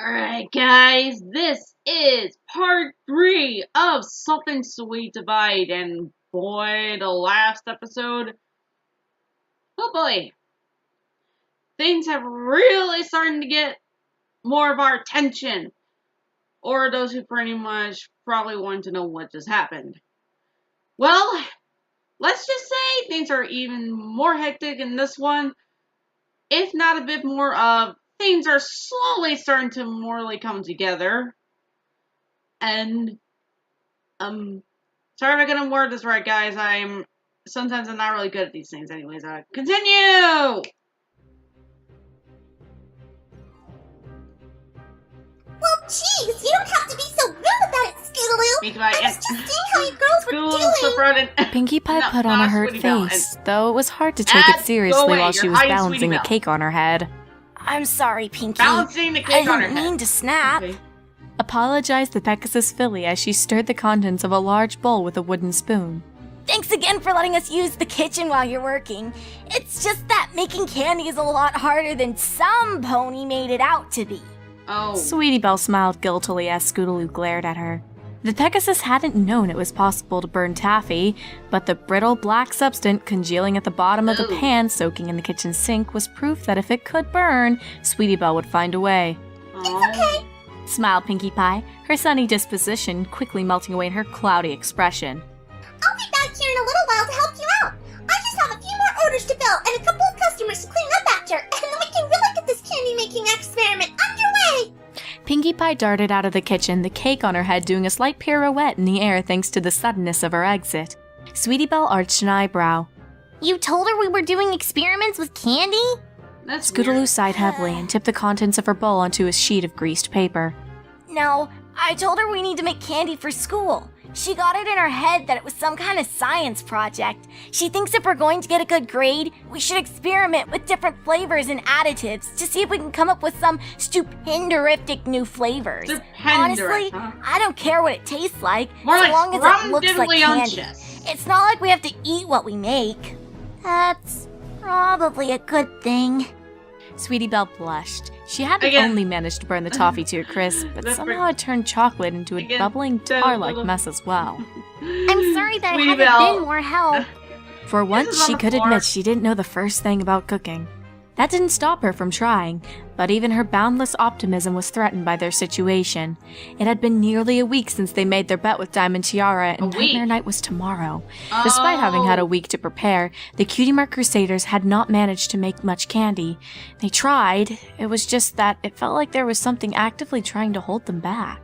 Alright guys, this is part 3 of Something Sweet Divide, and boy, the last episode, oh boy, things have really started to get more of our attention, or those who pretty much probably want to know what just happened. Well, let's just say things are even more hectic in this one, if not a bit more of things are slowly starting to morally come together. And, sorry if I couldn't word this right, guys. Sometimes I'm not really good at these things anyways. Continue! Well, jeez, you don't have to be so rude about it, Scootaloo. I was just seeing how you girls were doing. Pinkie Pie put on a hurt face, though it was hard to take it seriously while she was balancing a cake on her head. I'm sorry, Pinkie. Balancing the cake on her head. I didn't mean to snap. Okay. Apologized the Pegasus filly as she stirred the contents of a large bowl with a wooden spoon. Thanks again for letting us use the kitchen while you're working. It's just that making candy is a lot harder than some pony made it out to be. Oh. Sweetie Belle smiled guiltily as Scootaloo glared at her. The Pegasus hadn't known it was possible to burn taffy, but the brittle black substance congealing at the bottom of the pan soaking in the kitchen sink was proof that if it could burn, Sweetie Belle would find a way. It's okay, Smiled Pinkie Pie, her sunny disposition quickly melting away in her cloudy expression. I'll be back here in a little while to help you out. I just have a few more orders to fill and a couple of customers to clean up after, and then we can really get this candy-making experiment underway. Pinkie Pie darted out of the kitchen, the cake on her head doing a slight pirouette in the air thanks to the suddenness of her exit. Sweetie Belle arched an eyebrow. You told her we were doing experiments with candy? That's Scootaloo weird. sighed heavily and tipped the contents of her bowl onto a sheet of greased paper. No, I told her we need to make candy for school. She got it in her head that it was some kind of science project. She thinks if we're going to get a good grade, we should experiment with different flavors and additives to see if we can come up with some stupendorific new flavors. Honestly, huh? I don't care what it tastes like, More so like long as it looks like candy. scrumdiddlyumptious. It's not like we have to eat what we make. That's probably a good thing. Sweetie Belle blushed. She hadn't Again. only managed to burn the toffee to a crisp, but That's somehow had turned chocolate into a Again, bubbling that tar-like little- mess as well. I'm sorry that Sweetie I haven't Belle. been more help. For once, is on she the could floor. admit she didn't know the first thing about cooking. That didn't stop her from trying, but even her boundless optimism was threatened by their situation. It had been nearly a week since they made their bet with Diamond Tiara, and A week? Nightmare Night was tomorrow. Despite having had a week to prepare, the CandyMare Crusaders had not managed to make much candy. They tried, it was just that it felt like there was something actively trying to hold them back.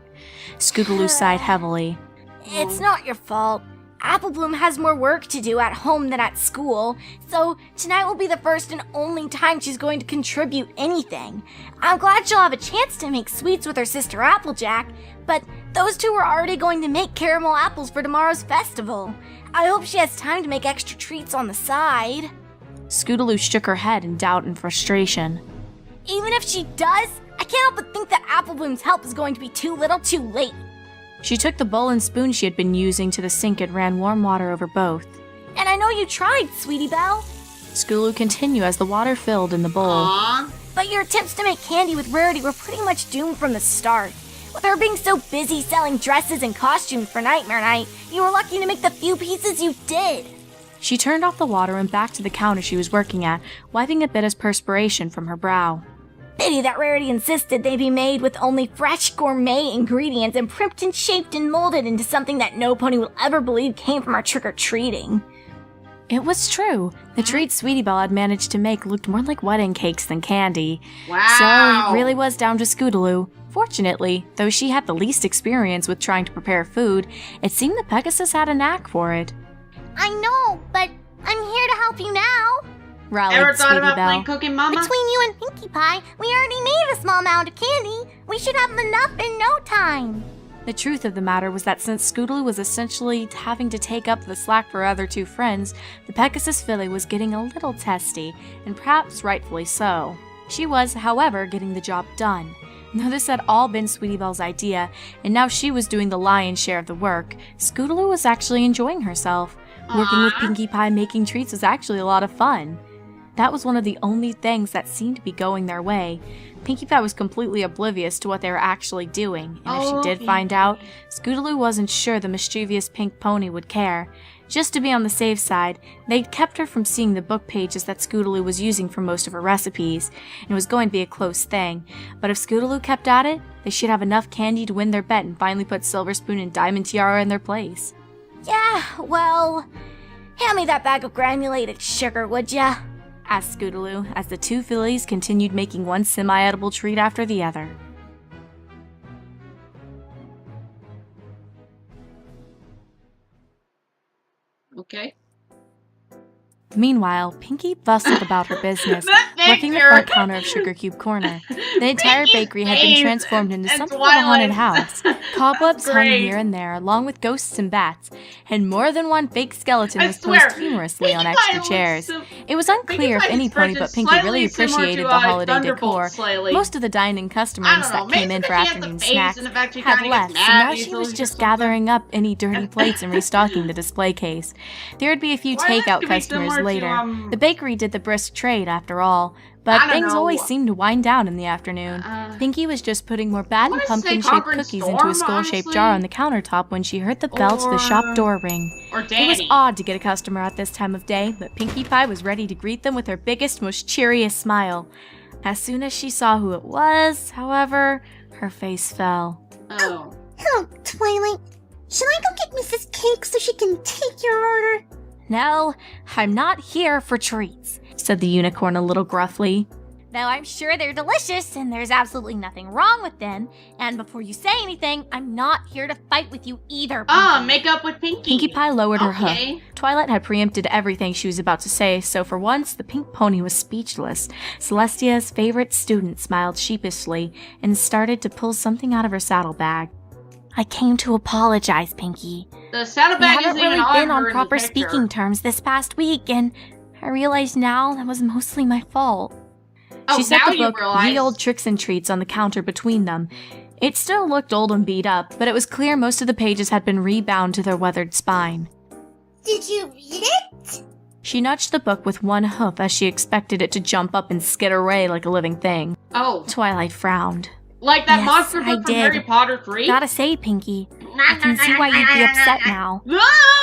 Scootaloo sighed heavily. It's not your fault. Apple Bloom has more work to do at home than at school, so tonight will be the first and only time she's going to contribute anything. I'm glad she'll have a chance to make sweets with her sister Applejack, but those two were already going to make caramel apples for tomorrow's festival. I hope she has time to make extra treats on the side. Scootaloo shook her head in doubt and frustration. Even if she does, I can't help but think that Apple Bloom's help is going to be too little too late. She took the bowl and spoon she had been using to the sink and ran warm water over both. And I know you tried, Sweetie Belle. Scootaloo continued as the water filled in the bowl. Aww. But your attempts to make candy with Rarity were pretty much doomed from the start. With her being so busy selling dresses and costumes for Nightmare Night, you were lucky to make the few pieces you did. She turned off the water and back to the counter she was working at, wiping a bit of perspiration from her brow. Pity that Rarity insisted they be made with only fresh gourmet ingredients and primped and shaped and molded into something that no pony will ever believe came from our trick-or-treating. It was true. The treat Sweetie Belle had managed to make looked more like wedding cakes than candy. Wow. So it really was down to Scootaloo. Fortunately, though she had the least experience with trying to prepare food, it seemed the Pegasus had a knack for it. I know, but I'm here to help you now. Rallied Ever thought Sweetie about Belle. playing Cooking Mama? Between you and Pinkie Pie, we already made a small amount of candy. We should have enough in no time. The truth of the matter was that since Scootaloo was essentially having to take up the slack for her other two friends, the Pegasus filly was getting a little testy, and perhaps rightfully so. She was, however, getting the job done. Though this had all been Sweetie Belle's idea, and now she was doing the lion's share of the work, Scootaloo was actually enjoying herself. Working with Aw. Pinkie Pie making treats was actually a lot of fun. That was one of the only things that seemed to be going their way. Pinkie Pie was completely oblivious to what they were actually doing, and if she did find out, Scootaloo wasn't sure the mischievous pink pony would care. Just to be on the safe side, they'd kept her from seeing the book pages that Scootaloo was using for most of her recipes, and it was going to be a close thing. But if Scootaloo kept at it, they should have enough candy to win their bet and finally put Silver Spoon and Diamond Tiara in their place. Yeah, well, hand me that bag of granulated sugar, would ya? Asked Scootaloo, as the two fillies continued making one semi-edible treat after the other. Okay. Meanwhile, Pinkie bustled about her business, working the picture. front counter of Sugar Cube Corner. The entire Pinkie's bakery had been face transformed into and something of a haunted Twilight's. house. Cobwebs hung Great. here and there, along with ghosts and bats, and more than one fake skeleton I was swear, posed humorously on Pinkie extra Pie looks chairs. so- It was unclear if Pinkie any Pie's pony but expression Pinkie really slightly similar appreciated to, the holiday Thunderbolt decor. slightly. Most of the dining I customers don't know, that came maybe in for she has the afternoon face snacks and the fact she had kinda left, gets so now mad she easily was or just something. gathering up any dirty plates and restocking the display case. There would be a few Twilight takeout could be customers similar to, later. The bakery did the brisk trade, after all, but I don't things know. always seemed to wind down in the afternoon. Pinkie was just putting more bad and wanna say pumpkin-shaped Conquering cookies Storm, into a skull-shaped honestly. jar on the countertop when she heard the bell to the shop Or- door ring. Or It was Danny. odd to get a customer at this time of day, but Pinkie Pie was ready to greet them with her biggest, most cheeriest smile. As soon as she saw who it was, however, her face fell. Oh. Hello, Twilight. Should I go get Mrs. Cake so she can take your order? No, I'm not here for treats, said the unicorn a little gruffly. Though I'm sure they're delicious and there's absolutely nothing wrong with them. And before you say anything, I'm not here to fight with you either. Ah, Pinkie. make up with Pinkie. Pinkie Pie lowered her hoof. Okay. Twilight had preempted everything she was about to say, so for once the pink pony was speechless. Celestia's favorite student smiled sheepishly and started to pull something out of her saddlebag. I came to apologize, Pinkie. The saddlebag We haven't isn't even really on been her on in the proper picture. speaking terms this past week, and I realize now that was mostly my fault. Oh, She set now the you book realize. Ye Old Tricks and Treats on the counter between them. It still looked old and beat up, but it was clear most of the pages had been rebound to their weathered spine. Did you read it? She nudged the book with one hoof as she expected it to jump up and skid away like a living thing. Oh, Twilight frowned. like that Yes, monster I book from did. Harry Potter 3? Gotta say, Pinkie, I can see why you'd be upset now.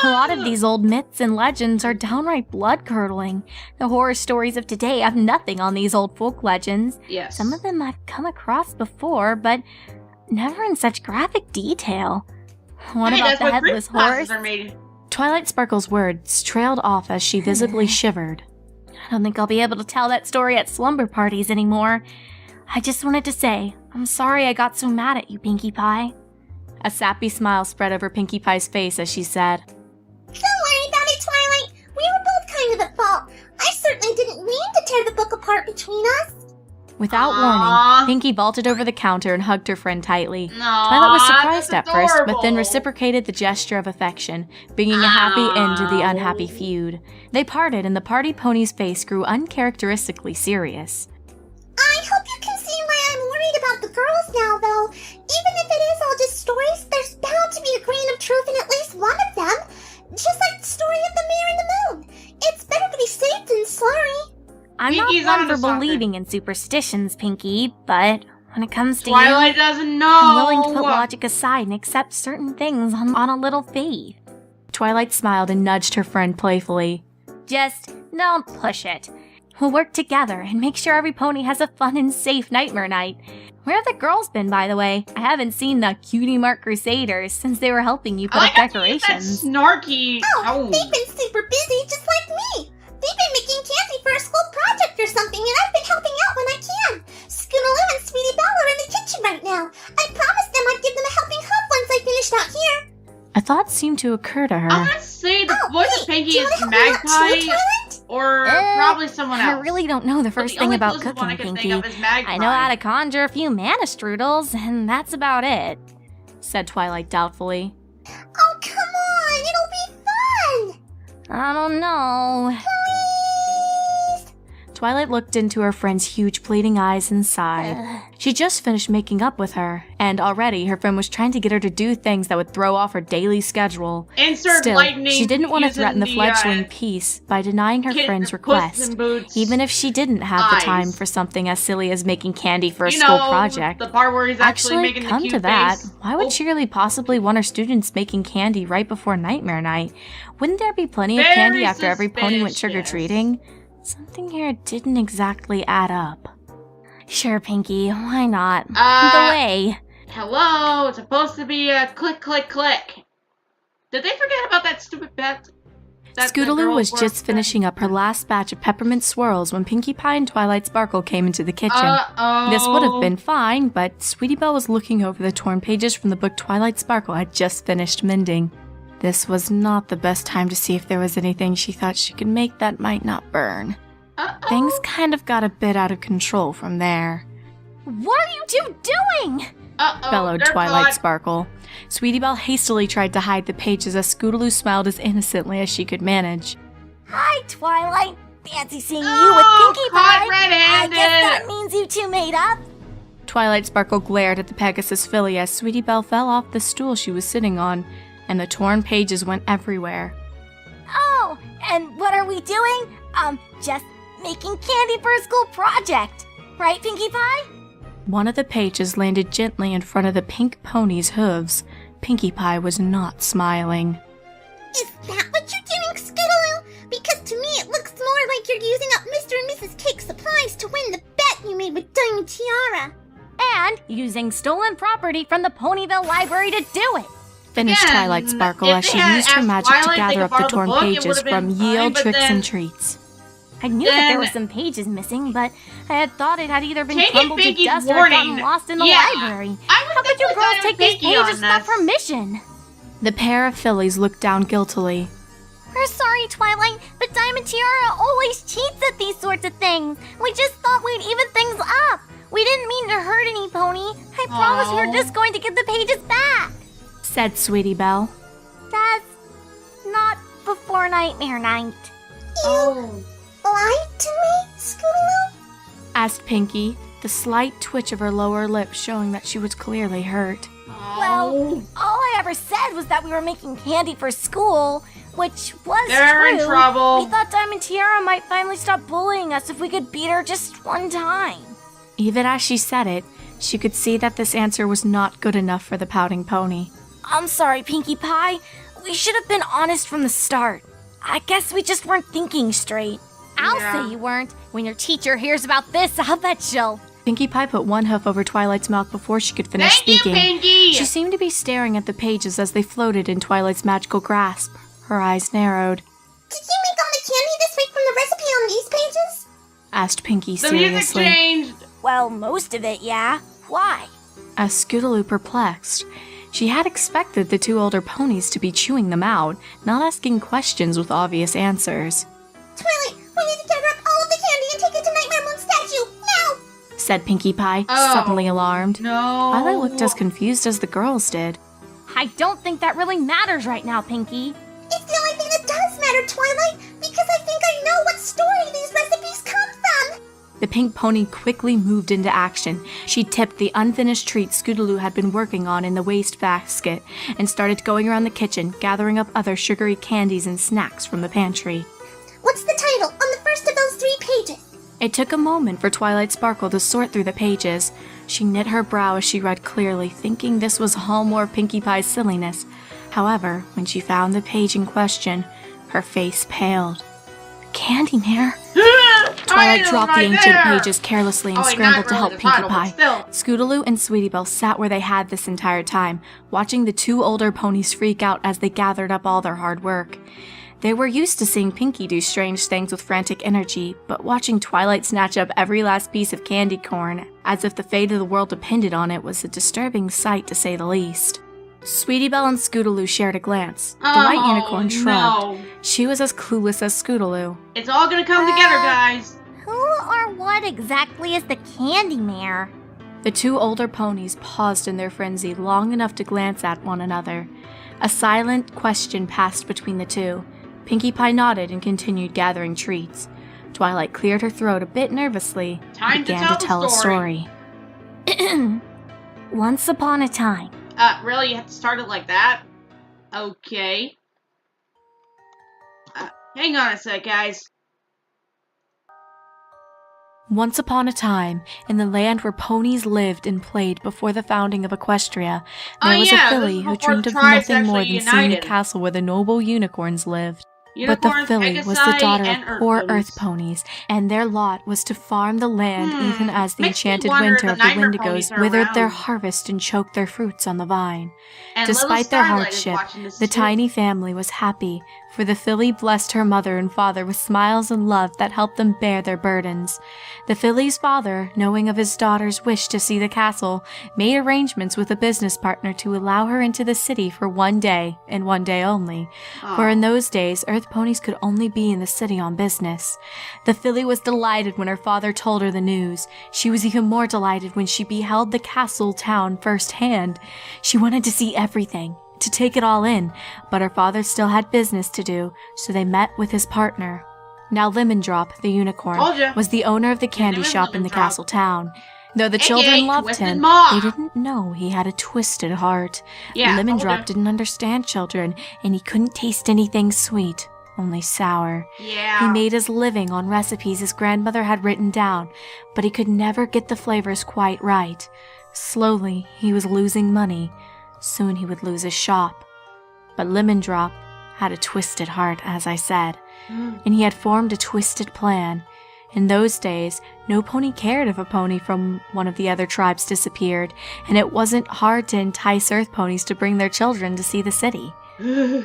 A lot of these old myths and legends are downright blood-curdling. The horror stories of today have nothing on these old folk legends. Yes. Some of them I've come across before, but never in such graphic detail. What Hey, about that's the what headless fruit glasses horse? are made. Twilight Sparkle's words trailed off as she visibly shivered. I don't think I'll be able to tell that story at slumber parties anymore. I just wanted to say, I'm sorry I got so mad at you, Pinkie Pie. A sappy smile spread over Pinkie Pie's face as she said, Don't worry about it, Twilight. We were both kind of at fault. I certainly didn't mean to tear the book apart between us. Without Aw. warning, Pinkie vaulted over the counter and hugged her friend tightly. Aw, Twilight was surprised at that's first, but then adorable. reciprocated the gesture of affection, bringing a happy end to the unhappy feud. They parted, and the party pony's face grew uncharacteristically serious. I hope you can see why I'm worried about the girls now, though. Even if it is all just stories, there's bound to be a grain of truth in at least one of them. Just like the story of the mare and the moon. It's better to be safe than sorry. I'm Pinkie's not one onto for something. believing in superstitions, Pinkie, but when it comes to Twilight you, doesn't know. I'm willing to put logic aside and accept certain things on a little faith. Twilight smiled and nudged her friend playfully. Just don't push it. We'll work together and make sure every pony has a fun and safe nightmare night. Where have the girls been, by the way? I haven't seen the Cutie Mark Crusaders since they were helping you I put like up how you use that decorations. snarky. Oh, they've been super busy just like me. They've been making candy for a school project or something, and I've been helping out when I can. Scootaloo and Sweetie Belle are in the kitchen right now. I promised them I'd give them a helping hand once I finished out here. A thought seemed to occur to her. I'm gonna say the voice of Hey, Pinkie do you is want to help me out too, Magpie Twilight? or Eh, probably someone else. I really don't know the But first the thing only about closest one I cooking, can think Pinkie. of is Magpie. I know how to conjure a few mana strudels, and that's about it. said Twilight doubtfully. Oh, come on. It'll be fun. I don't know. Please. Twilight looked into her friend's huge pleading eyes and sighed. She just finished making up with her, and already her friend was trying to get her to do things that would throw off her daily schedule. Insert Still, lightning she didn't want to using threaten the fleggling peace by denying her friend's request, even if she didn't have the time for something as silly as making candy for a school project. The part where he's actually making come the cute to that, face. why would she really possibly want her students making candy right before Nightmare Night? Wouldn't there be plenty of candy after every pony went trick-or-treating? Something here didn't exactly add up. Sure, Pinky, why not? The way. Hello, it's supposed to be a click, click, click. Did they forget about that stupid bet? Scootaloo was just finishing up her last batch of peppermint swirls when Pinkie Pie and Twilight Sparkle came into the kitchen. This would have been fine, but Sweetie Belle was looking over the torn pages from the book Twilight Sparkle had just finished mending. This was not the best time to see if there was anything she thought she could make that might not burn. Things kind of got a bit out of control from there. What are you two doing? Bellowed Twilight Sparkle. Sweetie Belle hastily tried to hide the pages as Scootaloo smiled as innocently as she could manage. Hi, Twilight. Fancy seeing you with Pinkie Pie. I guess that means you two made up. Twilight Sparkle glared at the Pegasus filly as Sweetie Belle fell off the stool she was sitting on, and the torn pages went everywhere. Oh, and what are we doing? Just making candy for a school project. Right, Pinkie Pie? One of the pages landed gently in front of the pink pony's hooves. Pinkie Pie was not smiling. Is that what you're doing, Scootaloo? Because to me it looks more like you're using up Mr. and Mrs. Cake's supplies to win the bet you made with Diamond Tiara. And using stolen property from the Ponyville Library to do it. Finished Twilight Sparkle as she used her magic to gather up the torn pages from Yield Tricks and Treats. I knew that there were some pages missing, but I had thought it had either been crumbled to dust or gotten lost in the library. How could you girls take these pages without permission? The pair of fillies looked down guiltily. We're sorry, Twilight, but Diamond Tiara always cheats at these sorts of things. We just thought we'd even things up. We didn't mean to hurt any pony. I promise we're just going to get the pages back, said Sweetie Belle. That's not before Nightmare Night. You lied to me, Scootaloo? Asked Pinkie, the slight twitch of her lower lip showing that she was clearly hurt. Well, all I ever said was that we were making candy for school, which was They're true. in trouble. We thought Diamond Tiara might finally stop bullying us if we could beat her just one time. Even as she said it, she could see that this answer was not good enough for the pouting pony. I'm sorry, Pinkie Pie. We should have been honest from the start. I guess we just weren't thinking straight. I'll say you weren't. When your teacher hears about this, I'll bet she'll... Pinkie Pie put one hoof over Twilight's mouth before she could finish speaking. Thank you, Pinkie! She seemed to be staring at the pages as they floated in Twilight's magical grasp. Her eyes narrowed. Did you make all the candy this week from the recipe on these pages? Asked Pinkie The music seriously. changed. Well, most of it, yeah. Why? As Scootaloo perplexed. She had expected the two older ponies to be chewing them out, not asking questions with obvious answers. Twilight, we need to gather up all of the candy and take it to Nightmare Moon's statue, now! Said Pinkie Pie, suddenly alarmed. No. Twilight looked as confused as the girls did. I don't think that really matters right now, Pinkie. It's the only thing that does matter, Twilight, because I think I know what story these recipes come from! The pink pony quickly moved into action. She tipped the unfinished treat Scootaloo had been working on in the waste basket and started going around the kitchen, gathering up other sugary candies and snacks from the pantry. What's the title on the first of those 3 pages? It took a moment for Twilight Sparkle to sort through the pages. She knit her brow as she read clearly, thinking this was all more Pinkie Pie's silliness. However, when she found the page in question, her face paled. CandyMare! Twilight dropped the ancient pages carelessly and scrambled to help Pinkie Pie. Scootaloo and Sweetie Belle sat where they had this entire time, watching the two older ponies freak out as they gathered up all their hard work. They were used to seeing Pinkie do strange things with frantic energy, but watching Twilight snatch up every last piece of candy corn, as if the fate of the world depended on it, was a disturbing sight to say the least. Sweetie Belle and Scootaloo shared a glance. The White Unicorn shrugged. No. She was as clueless as Scootaloo. It's all gonna come together, guys. Who or what exactly is the CandyMare? The two older ponies paused in their frenzy long enough to glance at one another. A silent question passed between the two. Pinkie Pie nodded and continued gathering treats. Twilight cleared her throat a bit nervously Time and to began tell a the story. Once upon a time. Really? You have to start it like that? Okay. Hang on a sec, guys. Once upon a time, in the land where ponies lived and played before the founding of Equestria, there was a filly who dreamed of nothing more than seeing the castle where the noble unicorns lived. But the filly was the daughter of poor earth ponies, and their lot was to farm the land even as the enchanted winter of the Wendigos withered their harvest and choked their fruits on the vine. Despite their hardship, the tiny family was happy, for the filly blessed her mother and father with smiles and love that helped them bear their burdens. The filly's father, knowing of his daughter's wish to see the castle, made arrangements with a business partner to allow her into the city for one day, and one day only. For in those days, earth ponies could only be in the city on business. The filly was delighted when her father told her the news. She was even more delighted when she beheld the castle town firsthand. She wanted to see everything, to take it all in, but her father still had business to do, so they met with his partner. Now Lemon Drop, the unicorn, was the owner of the candy shop in the castle town. Though the children loved him, they didn't know he had a twisted heart. Lemon Drop didn't understand children, and he couldn't taste anything sweet, only sour. He made his living on recipes his grandmother had written down, but he could never get the flavors quite right. Slowly, he was losing money. Soon he would lose his shop. But Lemon Drop had a twisted heart, as I said, and he had formed a twisted plan. In those days, no pony cared if a pony from one of the other tribes disappeared, and it wasn't hard to entice earth ponies to bring their children to see the city.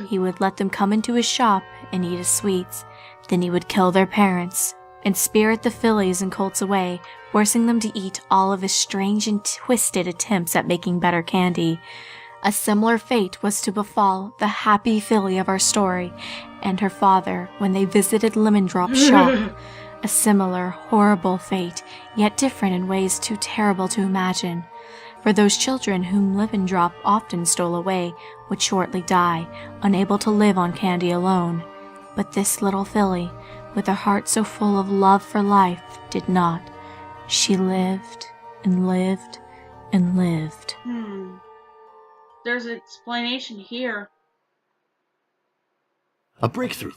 He would let them come into his shop and eat his sweets. Then he would kill their parents and spirit the fillies and colts away, forcing them to eat all of his strange and twisted attempts at making better candy. A similar fate was to befall the happy filly of our story and her father when they visited Lemon Drop's shop. A similar, horrible fate, yet different in ways too terrible to imagine. For those children whom Lemon Drop often stole away would shortly die, unable to live on candy alone. But this little filly, with a heart so full of love for life, did not. She lived and lived and lived. There's an explanation here. A breakthrough.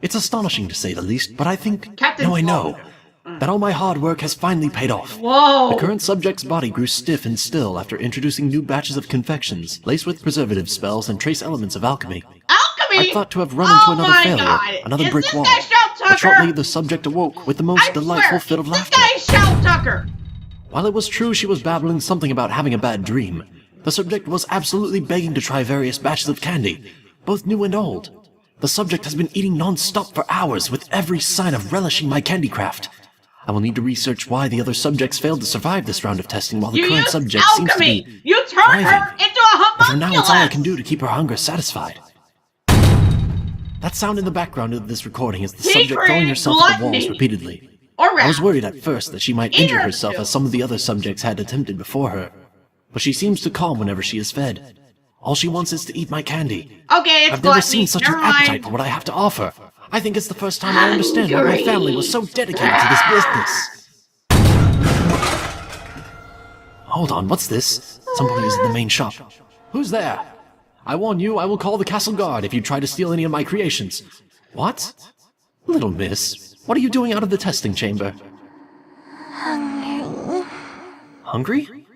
It's astonishing to say the least, but I think... Captain I know. That all my hard work has finally paid off. Whoa! The current subject's body grew stiff and still after introducing new batches of confections, laced with preservative spells and trace elements of alchemy. Alchemy? I thought to have run into another failure, another Is brick this wall. guy Shout Tucker? But shortly the subject awoke with the most delightful fit of laughter. This guy Shout Tucker! While it was true she was babbling something about having a bad dream, the subject was absolutely begging to try various batches of candy, both new and old. The subject has been eating non-stop for hours with every sign of relishing my candy craft. I will need to research why the other subjects failed to survive this round of testing while the current subject seems to be You turned her into a homunculus! But for now it's all I can do to keep her hunger satisfied. That sound in the background of this recording is the subject throwing herself at the walls repeatedly. I was worried at first that she might injure herself as some of the other subjects had attempted before her. But she seems to calm whenever she is fed. All she wants is to eat my candy. Okay, it's I've never seen such an appetite for what I have to offer. I think it's the first time I understand why my family was so dedicated to this business. Hold on, what's this? Somebody is in the main shop. Who's there? I warn you, I will call the castle guard if you try to steal any of my creations. What? Little miss, what are you doing out of the testing chamber? Hungry. Hungry?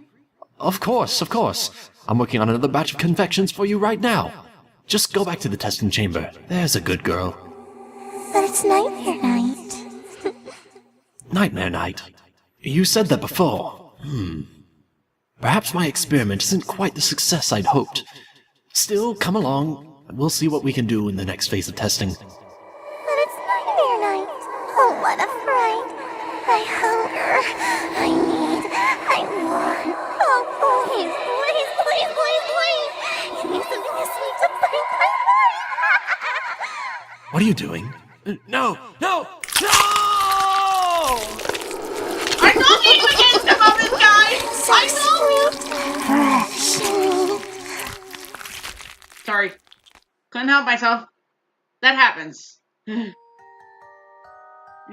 Of course, of course. I'm working on another batch of confections for you right now. Just go back to the testing chamber. There's a good girl. But it's nightmare night. Nightmare night? You said that before. Perhaps my experiment isn't quite the success I'd hoped. Still, come along, and we'll see what we can do in the next phase of testing. But it's nightmare night. Oh, what a fright. I hunger. I need. I want. Oh, please, please, please, please, please. Give me something sweet to bring my life. What are you doing? No! No! No! I told you to get some of this guy! I Sweet. Fresh. Sorry. Couldn't help myself. That happens.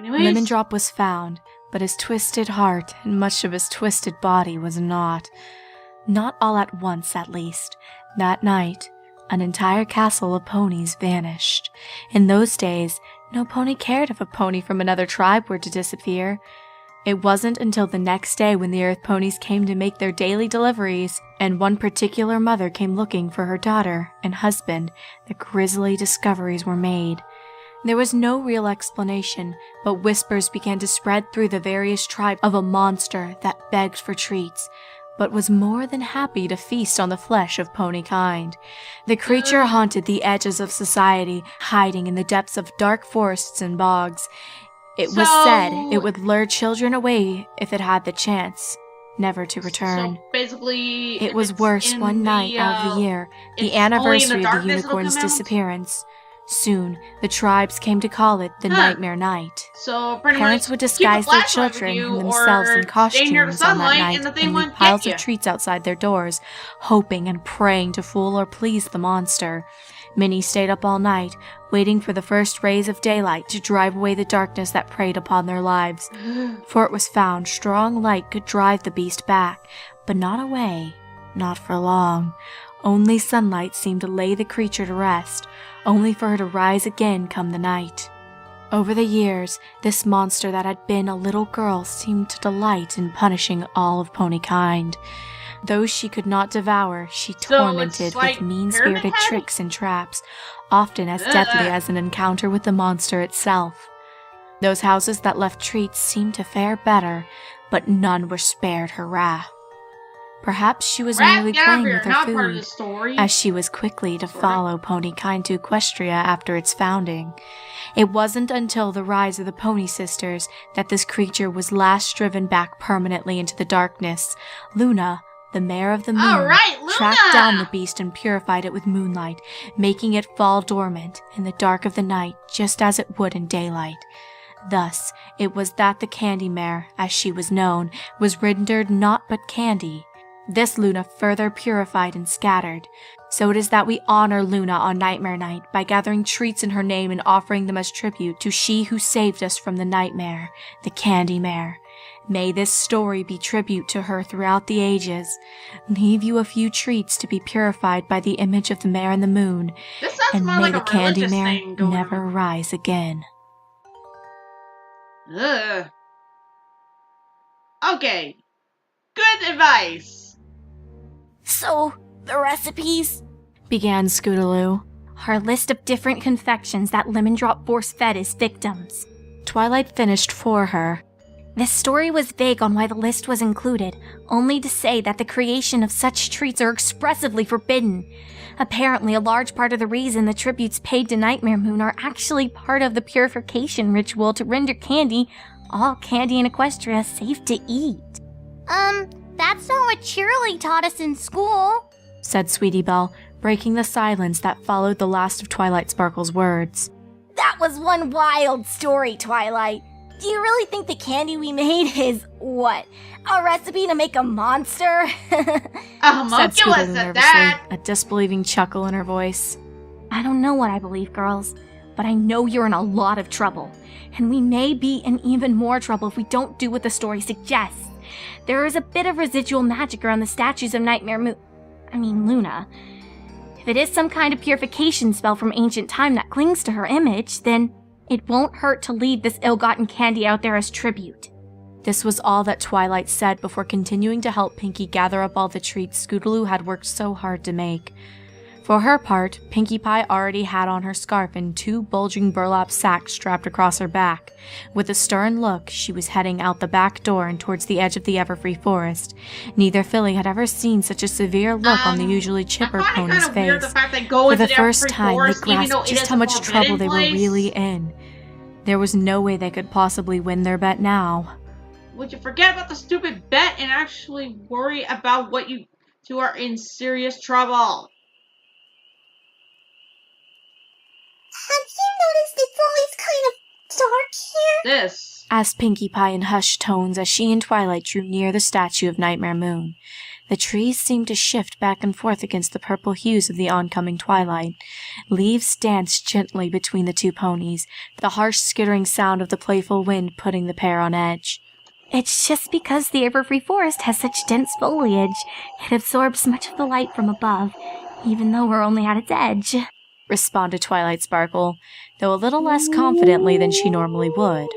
Anyways. Lemon Drop was found, but his twisted heart and much of his twisted body was not. Not all at once, at least. That night, an entire castle of ponies vanished. In those days, no pony cared if a pony from another tribe were to disappear. It wasn't until the next day when the Earth ponies came to make their daily deliveries, and one particular mother came looking for her daughter and husband, that grisly discoveries were made. There was no real explanation, but whispers began to spread through the various tribes of a monster that begged for treats, but was more than happy to feast on the flesh of pony kind. The creature haunted the edges of society, hiding in the depths of dark forests and bogs. It was said it would lure children away if it had the chance, never to return. So basically, it was worse one night out of the year, the anniversary of the unicorn's disappearance. Soon, the tribes came to call it the Nightmare Night. So Parents would disguise their children and themselves in costumes on that night and leave piles of treats outside their doors, hoping and praying to fool or please the monster. Many stayed up all night, waiting for the first rays of daylight to drive away the darkness that preyed upon their lives. For it was found strong light could drive the beast back, but not away, not for long. Only sunlight seemed to lay the creature to rest, only for her to rise again come the night. Over the years, this monster that had been a little girl seemed to delight in punishing all of pony kind. Those she could not devour, she tormented with mean-spirited tricks and traps, often as deadly as an encounter with the monster itself. Those houses that left treats seemed to fare better, but none were spared her wrath. Perhaps she was merely playing with her food, as she was quickly to follow pony kind to Equestria after its founding. It wasn't until the rise of the Pony Sisters that this creature was last driven back permanently into the darkness. Luna, the mare of the moon, tracked down the beast and purified it with moonlight, making it fall dormant in the dark of the night just as it would in daylight. Thus, it was that the CandyMare, as she was known, was rendered naught but candy. This Luna further purified and scattered. So it is that we honor Luna on Nightmare Night by gathering treats in her name and offering them as tribute to she who saved us from the nightmare, the CandyMare. May this story be tribute to her throughout the ages. Leave you a few treats to be purified by the image of the mare and the moon, and may the CandyMare never rise again. Ugh. Okay. Good advice. So, the recipes? Began Scootaloo. Our list of different confections that Lemon Drop force-fed his victims. Twilight finished for her. The story was vague on why the list was included, only to say that the creation of such treats are expressively forbidden. Apparently, a large part of the reason the tributes paid to Nightmare Moon are actually part of the purification ritual to render candy, all candy in Equestria, safe to eat. That's not what Cheerilee taught us in school, said Sweetie Belle, breaking the silence that followed the last of Twilight Sparkle's words. That was one wild story, Twilight. Do you really think the candy we made is, what, a recipe to make a monster? A homunculus at that! A disbelieving chuckle in her voice. I don't know what I believe, girls, but I know you're in a lot of trouble. And we may be in even more trouble if we don't do what the story suggests. There is a bit of residual magic around the statues of Luna. If it is some kind of purification spell from ancient time that clings to her image, then it won't hurt to leave this ill-gotten candy out there as tribute. This was all that Twilight said before continuing to help Pinkie gather up all the treats Scootaloo had worked so hard to make. For her part, Pinkie Pie already had on her scarf and 2 bulging burlap sacks strapped across her back. With a stern look, she was heading out the back door and towards the edge of the Everfree forest. Neither filly had ever seen such a severe look on the usually chipper pony's face. For the first time, they grasped just how much trouble they were really in. There was no way they could possibly win their bet now. Would you forget about the stupid bet and actually worry about what you two are in serious trouble? Have you noticed it's always kind of dark here? This asked Pinkie Pie in hushed tones as she and Twilight drew near the statue of Nightmare Moon. The trees seemed to shift back and forth against the purple hues of the oncoming twilight. Leaves danced gently between the two ponies, the harsh skittering sound of the playful wind putting the pair on edge. It's just because the Everfree forest has such dense foliage. It absorbs much of the light from above, even though we're only at its edge, responded Twilight Sparkle, though a little less confidently than she normally would.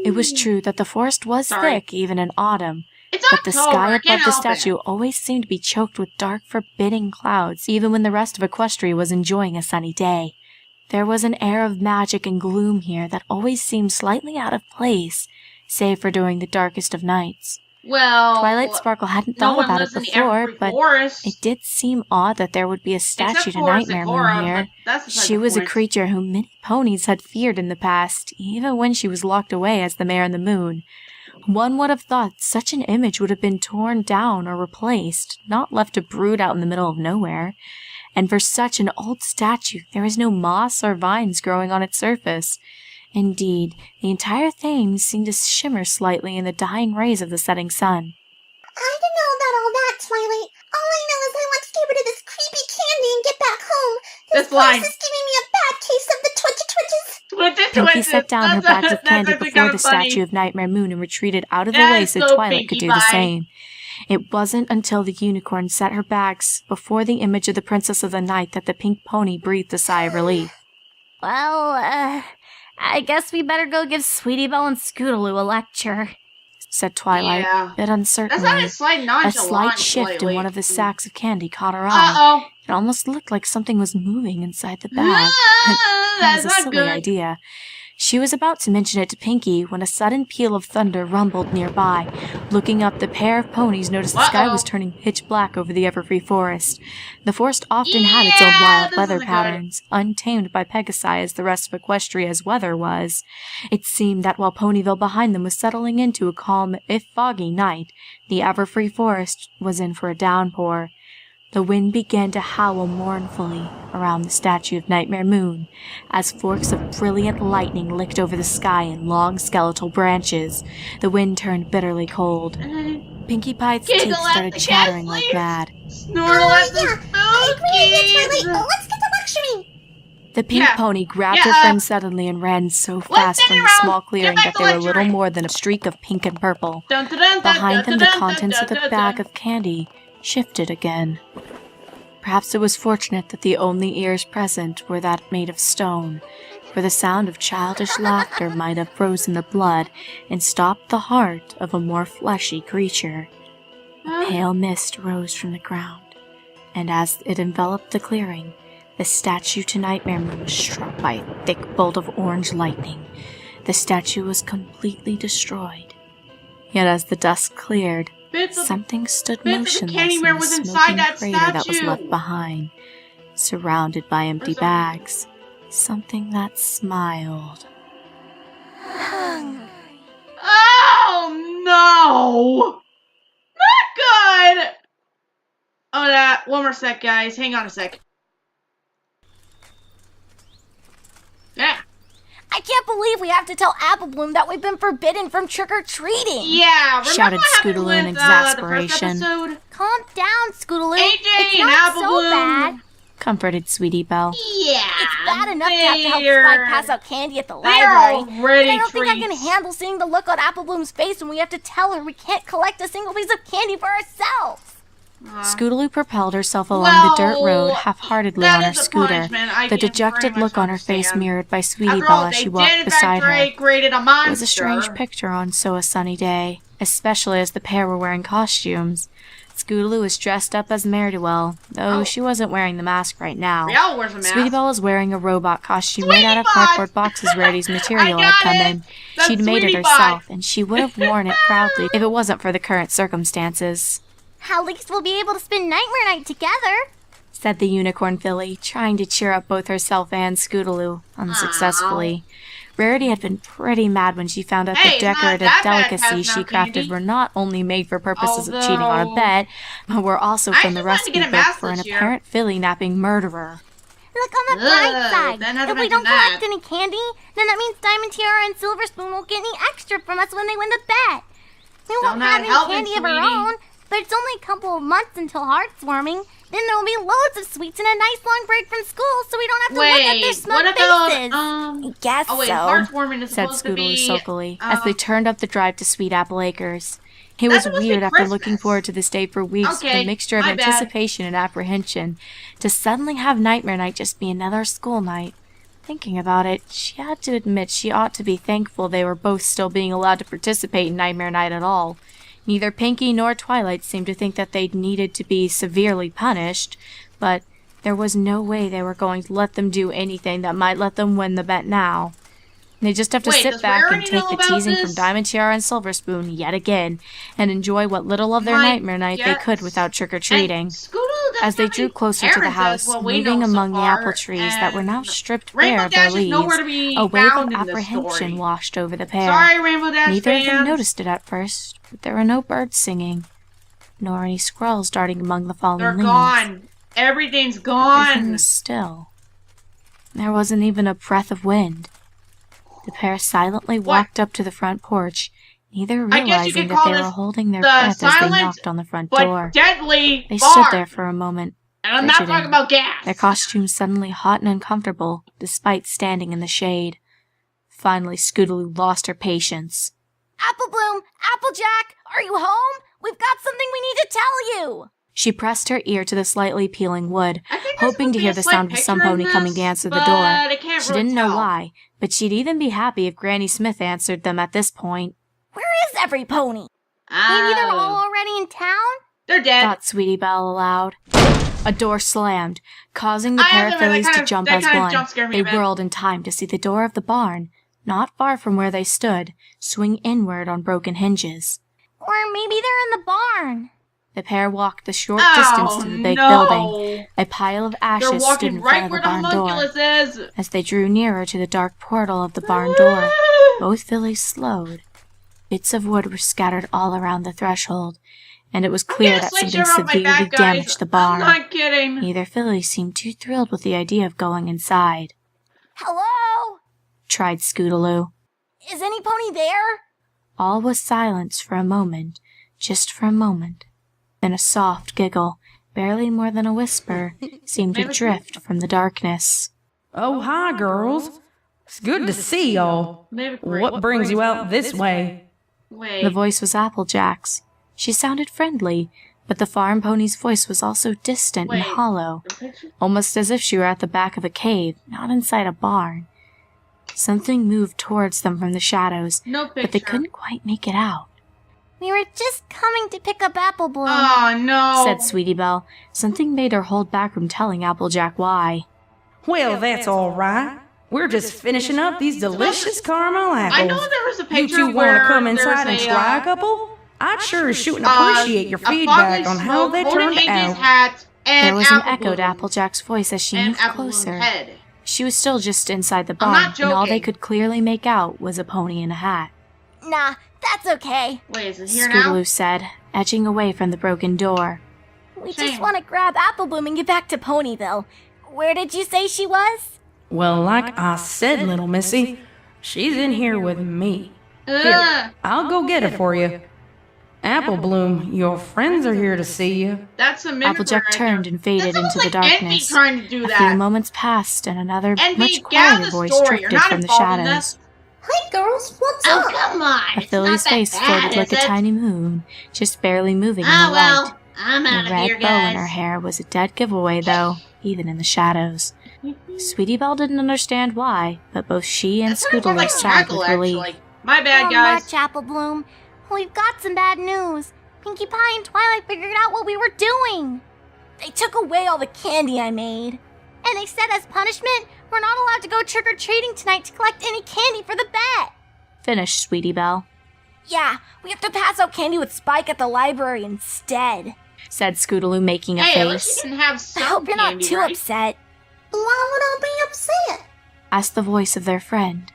It was true that the forest was thick even in autumn, but the sky above the statue always seemed to be choked with dark, forbidding clouds, even when the rest of Equestria was enjoying a sunny day. There was an air of magic and gloom here that always seemed slightly out of place, save for during the darkest of nights. Well, Twilight Sparkle hadn't thought about it before, but it did seem odd that there would be a statue to Nightmare Moon here. She was a creature whom many ponies had feared in the past, even when she was locked away as the Mare in the Moon. One would have thought such an image would have been torn down or replaced, not left to brood out in the middle of nowhere. And for such an old statue, there is no moss or vines growing on its surface. Indeed, the entire thing seemed to shimmer slightly in the dying rays of the setting sun. I don't know about all that, Twilight. All I know is I want to get rid of this creepy candy and get back home. This place is giving me a bad case of the twitches. Pinkie set down her bags of candy before the statue of Nightmare Moon and retreated out of the way so Twilight could do the same. It wasn't until the unicorn set her bags before the image of the Princess of the Night that the pink pony breathed a sigh of relief. Well, I guess we better go give Sweetie Belle and Scootaloo a lecture, said Twilight, a bit uncertainly. A slight shift in one of the sacks of candy caught her eye. It almost looked like something was moving inside the bag. That was a silly idea. She was about to mention it to Pinkie when a sudden peal of thunder rumbled nearby. Looking up, the pair of ponies noticed the sky was turning pitch black over the Everfree forest. The forest often had its own wild weather patterns, untamed by Pegasi as the rest of Equestria's weather was. It seemed that while Ponyville behind them was settling into a calm, if foggy, night, the Everfree forest was in for a downpour. The wind began to howl mournfully around the statue of Nightmare Moon as forks of brilliant lightning licked over the sky in long skeletal branches. The wind turned bitterly cold. Pinkie Pie's teeth started chattering like mad. Snortle at the spookies! Let's get to lecturing! The pink pony grabbed her friend suddenly and ran so fast from the small clearing that they were little more than a streak of pink and purple. Behind them, the contents of the bag of candy shifted again. Perhaps it was fortunate that the only ears present were that made of stone, for the sound of childish laughter might have frozen the blood and stopped the heart of a more fleshy creature. A pale mist rose from the ground, and as it enveloped the clearing, the statue to Nightmare Moon was struck by a thick bolt of orange lightning. The statue was completely destroyed. Yet as the dust cleared, something stood motionless in the smoking crater that was left behind, surrounded by empty bags. Something that smiled. Oh no! Not good! Oh, one more sec, guys. Hang on a sec. Yeah. I can't believe we have to tell Apple Bloom that we've been forbidden from trick-or-treating. Yeah, shouted Scootaloo in exasperation. Calm down, Scootaloo. AJ it's and not Apple so Bloom. bad. Comforted Sweetie Belle. Yeah, it's bad enough to have to help Spike pass out candy at the library. But I don't think I can handle seeing the look on Apple Bloom's face when we have to tell her we can't collect a single piece of candy for ourselves. Scootaloo propelled herself along the dirt road half-heartedly on her scooter, the dejected look on her face mirrored by Sweetie Belle as she walked beside her. It was a strange picture on so a sunny day, especially as the pair were wearing costumes. Scootaloo was dressed up as Mare-de-Well, though she wasn't wearing the mask right now. Sweetie Belle was wearing a robot costume made out of cardboard boxes Rarity's material had come in. She'd made it herself, and she would have worn it proudly if it wasn't for the current circumstances. At least we'll be able to spend Nightmare Night together, said the unicorn filly, trying to cheer up both herself and Scootaloo, unsuccessfully. Rarity had been pretty mad when she found out the decorative delicacies she crafted were not only made for purposes of cheating on a bet, but were also from the recipe book for an apparent filly napping murderer. Look on the bright side. then not to If we mention don't collect that. any candy, then that means Diamond Tiara and Silver Spoon won't get any extra from us when they win the bet. We won't not have any helping, candy of our sweetie. own, but it's only a couple of months until Heartswarming. Then there will be loads of sweets and a nice long break from school, so we don't have to look at their Wait, smug what about, faces. um... Guess Oh wait, so. Heartswarming is said supposed to Scootaloo be... sulkily as they turned up the drive to Sweet Apple Acres. It That's was supposed to be weird after Christmas. looking forward to this day for weeks with Okay, a mixture of my bad. anticipation and apprehension, to suddenly have Nightmare Night just be another school night. Thinking about it, she had to admit she ought to be thankful they were both still being allowed to participate in Nightmare Night at all. Neither Pinkie nor Twilight seemed to think that they needed to be severely punished, but there was no way they were going to let them do anything that might let them win the bet now. They just have to Wait, sit does back and Rarity take know the about teasing this? from Diamond Tiara and Silver Spoon yet again, and enjoy what little of their My Nightmare Night they could guess- without trick-or-treating. And Scootaloo doesn't As they have drew any closer to the parents, house, is what we moving know so among the far, apple trees that were now and stripped Rainbow bare of their Dash is nowhere leaves, to be a wave of found in this apprehension story. washed over the pair. Sorry, Rainbow Dash Neither of them fans. noticed it at first, but there were no birds singing, nor any squirrels darting among the fallen They're leaves. gone. Everything's Everything gone. was still. There wasn't even a breath of wind. The pair silently walked up to the front porch, neither I guess you realizing could that call they were this holding their the breath as they silent knocked on the front But door. deadly They bar. stood there for a moment, And I'm not fidgeting, talking about gas. their costumes suddenly hot and uncomfortable, despite standing in the shade. Finally, Scootaloo lost her patience. Apple Bloom, Applejack, are you home? We've got something we need to tell you. She pressed her ear to the slightly peeling wood, I think there's hoping to supposed hear be the a slight sound of some picture in pony coming to this, answer the but door. I can't She really didn't know tell. why, but she'd even be happy if Granny Smith answered them at this point. Where is every pony? Maybe they're all already in town? They're dead. Thought Sweetie Belle aloud. A door slammed, causing the I pair of have to admit, fillies that to kind of- jump that as kind of one. jump-scared me They a bit. whirled in time to see the door of the barn, not far from where they stood, swing inward on broken hinges. Or maybe they're in the barn. The pair walked the short Oh, distance to the big no. building. A pile of They're ashes stood walking in front right of where the the barn door. homunculus is. As they drew nearer to the dark portal of the barn door, both fillies slowed. Bits of wood were scattered all around the threshold, and it was clear that something severely damaged the barn. I'm not kidding. Neither filly seemed too thrilled with the idea of going inside. Hello? Tried Scootaloo. Is any pony there? All was silence for a moment, just for a moment. Then a soft giggle, barely more than a whisper, seemed to Maybe- drift from the darkness. Oh, hi, girls. It's good to see y'all. Maybe What brings you out this way? Wait. The voice was Applejack's. She sounded friendly, but the farm pony's voice was also distant and Wait. hollow, The picture? almost as if she were at the back of a cave, not inside a barn. Something moved towards them from the shadows, No picture. but they couldn't quite make it out. We were just coming to pick up Apple Bloom. Oh no. Said Sweetie Belle. Something made her hold back from telling Applejack why. Well, that's all right. We're just finishing up these delicious caramel apples. I know there was a You picture two want where to come there inside and was try a couple? I'd sure as shooting uh, appreciate your a feedback foggy on how smoke they holding turned Angel's out. hat and There was an Apple echo to Bloom Applejack's voice as she and moved Apple Bloom's closer. head. She was still just inside the I'm barn, not and all they joking. could clearly make out was a pony in a hat. Nah, that's okay. Wait, is it here now? Scootaloo said, edging away from the broken door. We Shame. just want to grab Apple Bloom and get back to Ponyville. Where did you say she was? Well, like I said, little missy, she's in here with me. Ugh. Here, I'll go get her for you. Apple Bloom, your friends are here to see you. That's a mimic Applejack right turned there. and faded That's into almost the like darkness. Envy trying to do A that. few moments passed, and another, Envy, much get out quieter of the voice story. You're drifted not from the involved in shadows. this. Hey girls, what's Oh, up? come on. A It's filly's not that face bad, floated like is a it? tiny moon, just barely moving in Ah, the well, light. I'm The out of red here, bow in her guys. hair was a dead giveaway, though, even in the shadows. Sweetie Belle didn't understand why, but both she and That sounds more Scootaloo like sighed Crackle, with relief. actually. My bad, Not guys. much, Apple Bloom. We've got some bad news. Pinkie Pie and Twilight figured out what we were doing. They took away all the candy I made. And they said as punishment, we're not allowed to go trick-or-treating tonight to collect any candy for the bet. Finished, Sweetie Belle, Yeah, we have to pass out candy with Spike at the library instead. said Scootaloo, making a Hey, at least face. you can have some I hope you're not candy, too right? upset. Why would I be upset? Asked the voice of their friend.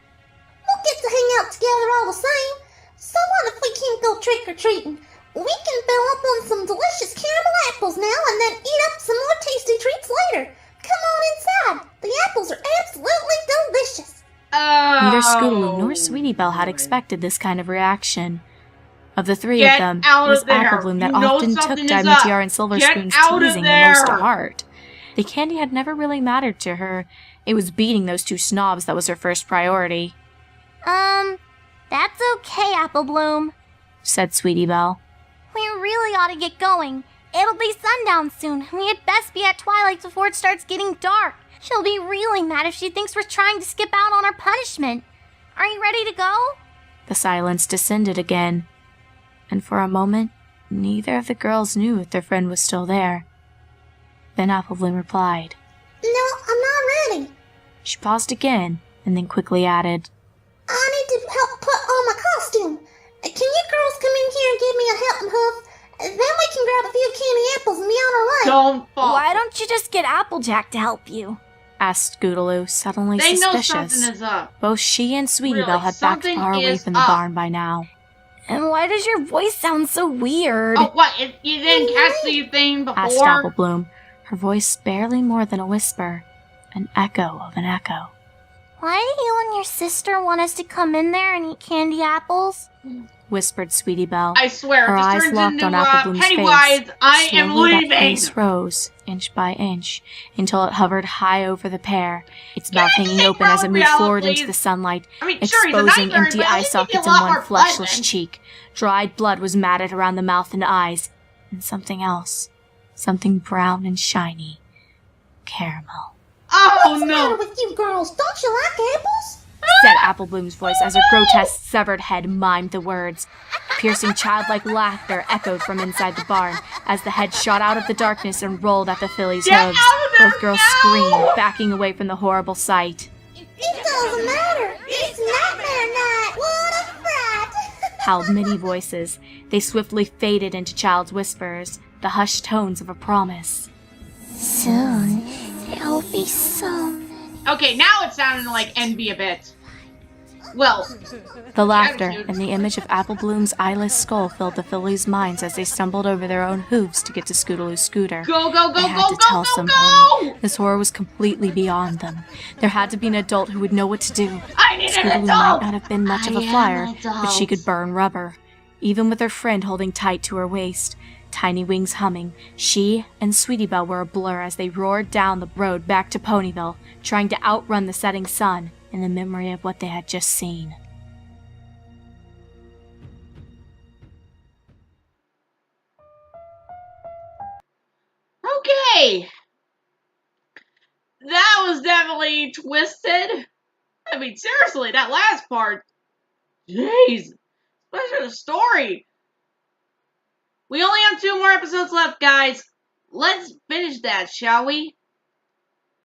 We'll get to hang out together all the same. So what if we can't go trick-or-treating? We can fill up on some delicious caramel apples now and then eat up some more tasty treats later. Come on inside. Scootaloo nor Sweetie Belle had expected this kind of reaction. Of the three Get of them, out it was of there. Apple Bloom that You know often took something is Diamond up. Tiara and Silver Get Spoon's out of teasing the most to there. heart. The candy had never really mattered to her. It was beating those two snobs that was her first priority, That's okay, Apple Bloom. said Sweetie Belle. We really ought to get going. It'll be sundown soon, and we had best be at Twilight before it starts getting dark. She'll be really mad if she thinks we're trying to skip out on our punishment. Are you ready to go? The silence descended again, and for a moment, neither of the girls knew if their friend was still there. Then Apple Bloom replied. No, I'm not ready. She paused again, and then quickly added, I need to help put on my costume. Can you girls come in here and give me a helping hoof? Then we can grab a few candy apples and be on our way. Don't fall. Why don't you just get Applejack to help you? asked Scootaloo, suddenly They know suspicious. something is up. Both she and Sweetie Really, Belle had backed something far away is from the up. barn by now. And why does your voice sound so weird? Oh, what? You didn't catch the thing Asked before? Apple Bloom, her voice barely more than a whisper, an echo of an echo. Why do you and your sister want us to come in there and eat candy apples? Whispered Sweetie Belle. I swear, Her if this eyes turns locked into on Apple Bloom's Pennywise, face. I am Slowly that leaving. face rose, inch by inch, until it hovered high over the pair, its mouth hanging open as it moved Reality, forward please. into the sunlight, I mean, sure, he's a exposing nightmare, empty but at eye least he sockets did a and lot one more fleshless pleasant. cheek. Dried blood was matted around the mouth and eyes, and something else, something brown and shiny. Caramel. Oh, What's the no. matter with you girls? Don't you like apples? Said Apple Bloom's voice as her grotesque severed head mimed the words. Piercing childlike laughter echoed from inside the barn as the head shot out of the darkness and rolled at the filly's Get hooves. out of there Both girls now! screamed, backing away from the horrible sight. It doesn't matter. It's nightmare night. What a fright. Howled many voices. They swiftly faded into child's whispers, the hushed tones of a promise. Soon, it'll be so. Okay, now it's sounding like envy a bit. Well, The laughter attitude. and the image of Apple Bloom's eyeless skull filled the fillies' minds as they stumbled over their own hooves to get to Scootaloo's scooter. go, go, go, They had go, to go, tell go, some go! pony. This horror was completely beyond them. There had to be an adult who would know what to do. I need an Scootaloo adult! might not have been much of I a am flyer, an but she could burn rubber. Even with her friend holding tight to her waist, tiny wings humming, she and Sweetie Belle were a blur as they roared down the road back to Ponyville, trying to outrun the setting sun in the memory of what they had just seen. Okay. That was definitely twisted. I mean, seriously, that last part. Jeez. Especially the story. We only have 2 more episodes left, guys. Let's finish that, shall we?